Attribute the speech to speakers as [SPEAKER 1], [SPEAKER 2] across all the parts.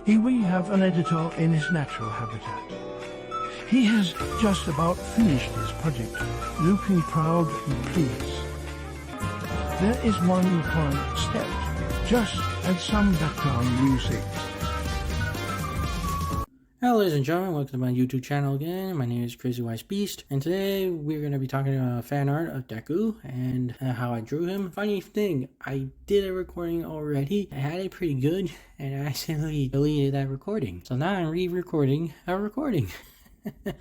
[SPEAKER 1] Here we have an editor in his natural habitat. He has just about finished his project, looking proud and pleased. There is one client stepped, just add some background music.
[SPEAKER 2] Hello ladies and gentlemen, welcome to my YouTube channel again. My name is Crazy Wise Beast, and today we're going to be talking about fan art of Deku and how I drew him. Funny thing, I did a recording already. I had it pretty good, and I accidentally deleted that recording. So now I'm re-recording a recording.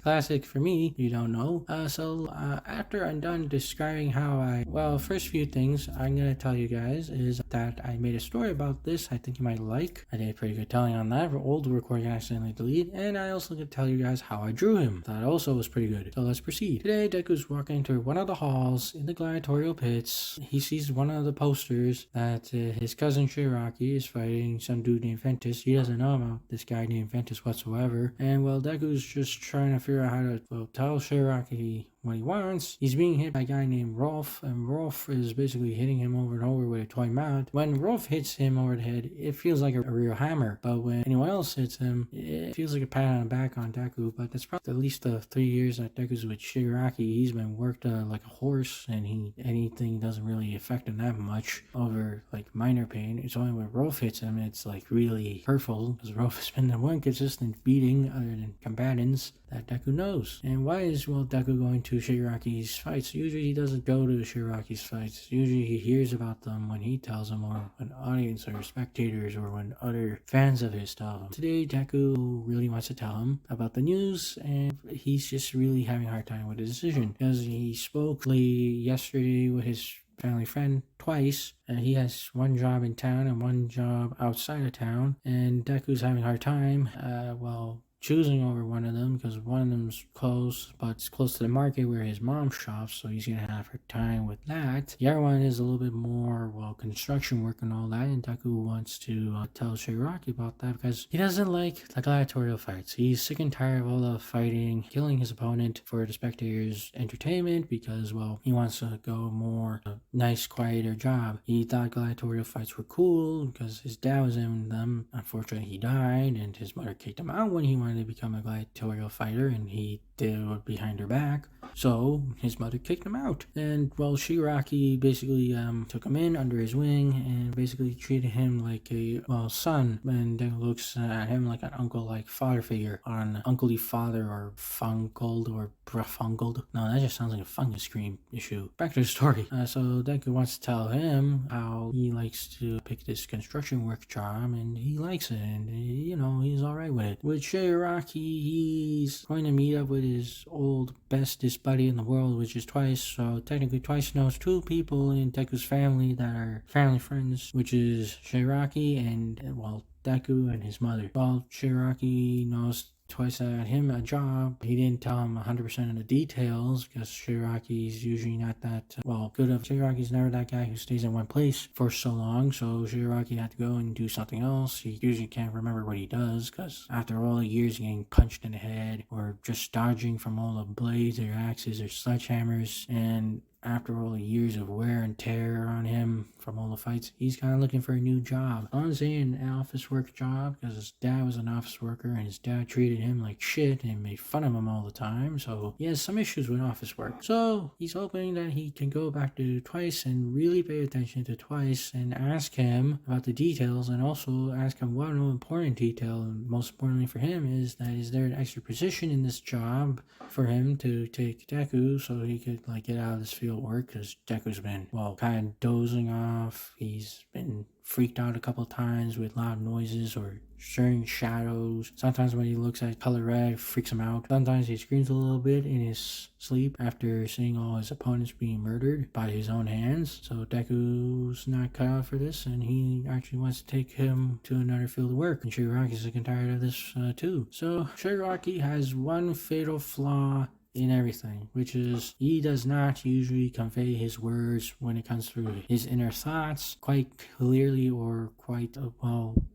[SPEAKER 2] Classic for me, you don't know. After I'm done describing how first few things I'm gonna tell you guys is that I made a story about this I think you might like. I did a pretty good telling on that for old recording I accidentally deleted, and I also could tell you guys how I drew him. That also was pretty good. So let's proceed. Today Deku's walking through one of the halls in the gladiatorial pits. He sees one of the posters that his cousin Shiraki is fighting some dude named Ventus. He doesn't know about this guy named Ventus whatsoever, and well, Deku's just trying to figure out how to tell Shiraki what he wants. He's being hit by a guy named Rolf, and Rolf is basically hitting him over and over with a toy mount. When Rolf hits him over the head, it feels like a real hammer, but when anyone else hits him, it feels like a pat on the back on Deku. But that's probably at least the 3 years that Deku's with Shiraki. He's been worked like a horse, and anything doesn't really affect him that much over like minor pain. It's only when Rolf hits him, it's like really hurtful, because Rolf has been the one consistent beating other than combatants that Deku knows. And why is Deku going to Shiraki's fights? Usually he doesn't go to Shiraki's fights. Usually he hears about them when he tells them, or when audience or spectators, or when other fans of his tell him. Today Deku really wants to tell him about the news, and he's just really having a hard time with the decision, because he spoke yesterday with his family friend twice, and he has one job in town and one job outside of town, and Deku's having a hard time choosing over one of them, because one of them's close, but it's close to the market where his mom shops, so he's gonna have her time with that. The other one is a little bit more construction work and all that, and Deku wants to tell Shiraki about that because he doesn't like the gladiatorial fights. He's sick and tired of all the fighting, killing his opponent for the spectators' entertainment, because he wants to go more nice, quieter job. He thought gladiatorial fights were cool because his dad was in them. Unfortunately he died, and his mother kicked him out when he wanted to become a gladiatorial fighter, and he did it behind her back, so his mother kicked him out. And Shiraki basically took him in under his wing and basically treated him like a son, and then looks at him like an uncle, like father figure, on uncle-y father, or funkled, or brufunkled. No, that just sounds like a fungus cream issue. Back to the story. So Deku wants to tell him how he likes to pick this construction work job, and he likes it, and he's alright with it. With Shiraki, he's going to meet up with his old bestest buddy in the world, which is Twice. So technically Twice knows two people in Deku's family that are family friends, which is Shiraki and Deku and his mother. Shiraki knows Twice had him a job. He didn't tell him 100% of the details, because Shiraki's usually not that good. Shiraki's never that guy who stays in one place for so long, so Shiraki had to go and do something else. He usually can't remember what he does, because after all the years getting punched in the head, or just dodging from all the blades or axes or sledgehammers, and after all the years of wear and tear on him from all the fights, he's kind of looking for a new job. Honestly, an office work job, because his dad was an office worker, and his dad treated him like shit and made fun of him all the time, so he has some issues with office work. So he's hoping that he can go back to Twice and really pay attention to Twice and ask him about the details, and also ask him one important detail, and most importantly for him, is there an extra position in this job for him to take Deku, so he could get out of this field work, because Deku's been kind of dozing off. He's been freaked out a couple of times with loud noises or certain shadows. Sometimes when he looks at color red, freaks him out. Sometimes he screams a little bit in his sleep after seeing all his opponents being murdered by his own hands. So Deku's not cut out for this, and he actually wants to take him to another field of work. And Shiraki's sick and tired of this too. So Shiraki has one fatal flaw in everything, which is he does not usually convey his words when it comes to his inner thoughts quite clearly or quite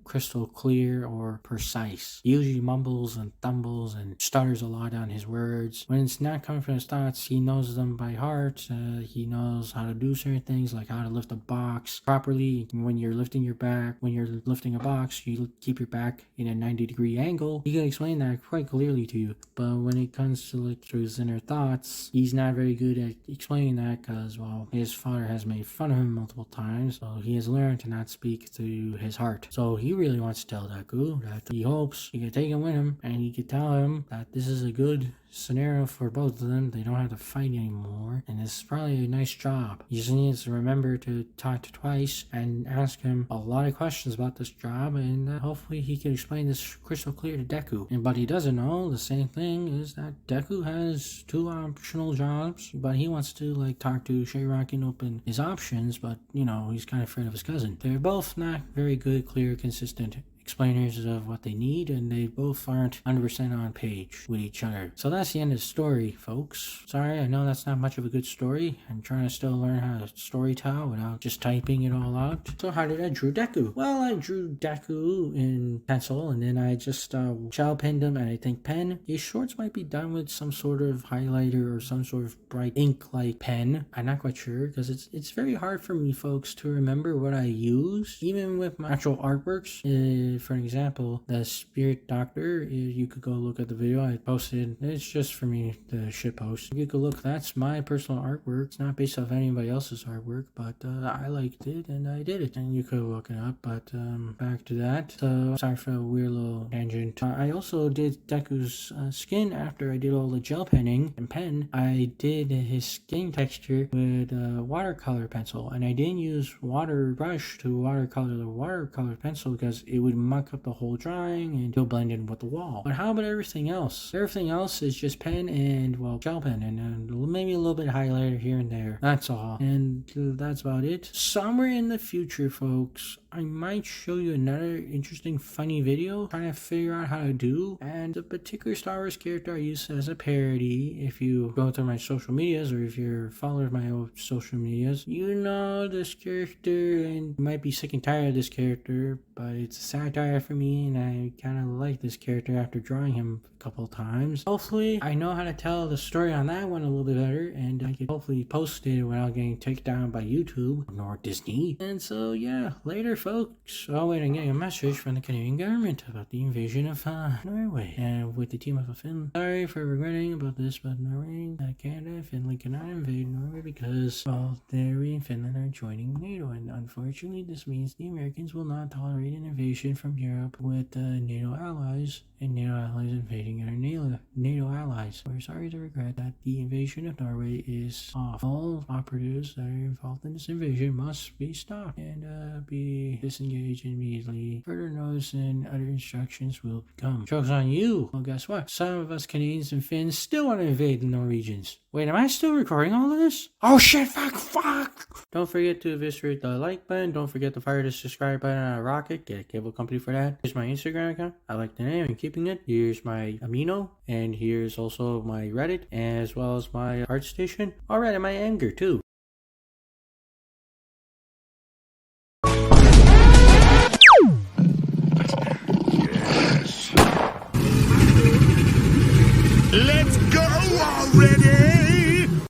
[SPEAKER 2] crystal clear or precise. He usually mumbles and stumbles and stutters a lot on his words. When it's not coming from his thoughts, he knows them by heart. He knows how to do certain things, like how to lift a box properly. When you're lifting your back, when you're lifting a box, you keep your back in a 90-degree angle. He can explain that quite clearly to you. But when it comes to like through his inner thoughts, he's not very good at explaining that because, well, his father has made fun of him multiple times. So he has learned to not speak to his heart. So he really wants to tell Deku that he hopes he can take him with him and he can tell him that this is a good scenario for both of them. They don't have to fight anymore, and it's probably a nice job. He just needs to remember to talk to Twice and ask him a lot of questions about this job, and hopefully he can explain this crystal clear to Deku. But he doesn't know the same thing is that Deku has 2 optional jobs, but he wants to like talk to Shinraku and open his options, but you know, he's kind of afraid of his cousin. They're both not very good, clear, consistent explainers of what they need, and they both aren't 100% on page with each other. So that's the end of the story, folks. Sorry, I know that's not much of a good story. I'm trying to still learn how to story tell without just typing it all out. So how did I draw Deku? Well, I drew Deku in pencil, and then I just gel penned him, and I think pen. His shorts might be done with some sort of highlighter or some sort of bright ink-like pen. I'm not quite sure, because it's very hard for me, folks, to remember what I use, even with my actual artworks. For an example, the Spirit Doctor, you could go look at the video I posted. It's just for me to shitpost. You could look, that's my personal artwork. It's not based off anybody else's artwork, but I liked it and I did it. And you could look it up, but back to that. So, sorry for a weird little tangent. I also did Deku's skin after I did all the gel penning and pen. I did his skin texture with a watercolor pencil, and I didn't use water brush to watercolor the watercolor pencil because it would muck up the whole drawing and it'll blend in with the wall. But how about everything else? Everything else is just pen and, well, gel pen and maybe a little bit of highlighter here and there. That's all. And that's about it. Somewhere in the future, folks, I might show you another interesting, funny video trying to figure out how to do. And the particular Star Wars character I use as a parody, if you go through my social medias or if you're following my old social medias, you know this character and you might be sick and tired of this character, but it's a satire for me and I kind of like this character after drawing him a couple of times. Hopefully I know how to tell the story on that one a little bit better, and I can hopefully post it without getting taken down by YouTube nor Disney. And so yeah, later folks. Oh wait, I'm getting a message from the Canadian government about the invasion of Norway and with the team of Finland. Sorry for regretting about this, but Norway, Canada and Finland cannot invade Norway because, well, Norway and Finland are joining NATO, and unfortunately this means the Americans will not tolerate an invasion from Europe with NATO allies and NATO allies invading our NATO allies. We're sorry to regret that the invasion of Norway is off. All operatives that are involved in this invasion must be stopped and be disengaged immediately. Further notice and other instructions will come. Joke's on you! Well, guess what? Some of us Canadians and Finns still want to invade the Norwegians. Wait, am I still recording all of this? Oh shit, fuck! Don't forget to visit the like button. Don't forget to fire the subscribe button on a rocket. Get a cable company for that. Here's my Instagram account. I like the name and keeping it. Here's my Amino. And here's also my Reddit, as well as my ArtStation. Alright, and my Anger too.